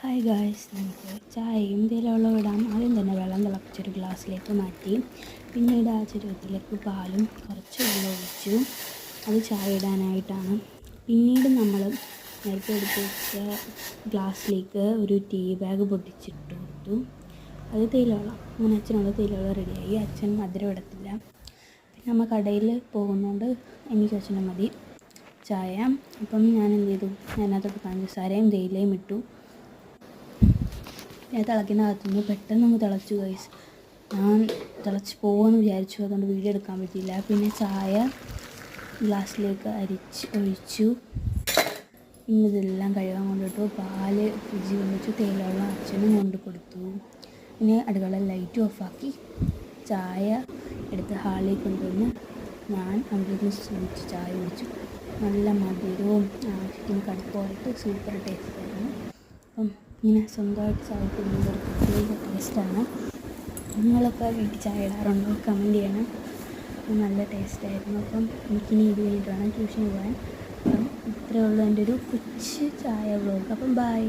Hi guys, നമുക്ക് ചായയും തേയിലവെള്ളം ഇടാം. ആദ്യം തന്നെ വെള്ളം തിളപ്പിച്ചൊരു ഗ്ലാസ്സിലേക്ക് മാറ്റി, പിന്നീട് ആ ചരുവത്തിലേക്ക് പാലും കുറച്ച് വെള്ളം ഒഴിച്ചു. അത് ചായ ഇടാനായിട്ടാണ്. പിന്നീട് നമ്മൾ നേരത്തെ എടുത്ത് വെച്ച ഗ്ലാസ്സിലേക്ക് ഒരു ടീ ബാഗ് പൊട്ടിച്ചിട്ട് കൊടുത്തു. അത് തേയിലവെള്ളം. അങ്ങനെ അച്ഛനുള്ള തേയിലവെള്ളം റെഡിയായി. അച്ഛൻ മധുരം ഇടത്തില്ല. പിന്നെ നമ്മൾ കടയിൽ പോകുന്നതുകൊണ്ട് എനിക്ക് അച്ഛനും മതി ചായ. അപ്പം ഞാൻ എന്ത് ചെയ്തു, അതിനകത്തോട്ട് പഞ്ചസാരയും തേയിലയും ഇട്ടു. ഞാൻ തിളയ്ക്കുന്നകത്തുനിന്ന് പെട്ടെന്ന് അങ്ങ് തിളച്ചു ഗൈസ്. ഞാൻ തിളച്ച് പോകുമെന്ന് വിചാരിച്ചു, അതുകൊണ്ട് വീഡിയോ എടുക്കാൻ പറ്റിയില്ല. പിന്നെ ചായ ഗ്ലാസ്സിലേക്ക് ഒഴിച്ചു. പിന്നെ ഇതെല്ലാം കഴുകാൻ കൊണ്ടിട്ടു. പാല് ഫ്രിഡ്ജിൽ കൊണ്ടുവച്ചു. തേയിലവെള്ളം അച്ഛനും കൊണ്ട് കൊടുത്തു. പിന്നെ അടുക്കളയിൽ ലൈറ്റ് ഓഫാക്കി ചായ എടുത്ത് ഹാളിൽ കൊണ്ടുവന്ന് ഞാൻ അവിടെ നിന്ന് ശ്രമിച്ച് ചായ കുടിച്ചു. നല്ല മധുരവും ആവശ്യത്തിന് കടുപ്പമായിട്ട് സൂപ്പർ ടേസ്റ്റായിരുന്നു. അപ്പം ഇങ്ങനെ സ്വന്തമായിട്ട് ചായ കുടിക്കുന്നത് ഒരു പ്രത്യേക ടേസ്റ്റാണ്. നിങ്ങളൊക്കെ വീട്ടിൽ ചായ ഇടാറുണ്ടോ? കമൻറ്റ് ചെയ്യണം. നല്ല ടേസ്റ്റായിരുന്നു. അപ്പം എനിക്കിനി ഇത് കഴിഞ്ഞിട്ട് വേണം ട്യൂഷന് പോകാൻ. അപ്പം ഇത്രയേ ഉള്ളൂ എൻ്റെ ഒരു കൊച്ചു ചായ വ്ളോഗ്. അപ്പം ബൈ.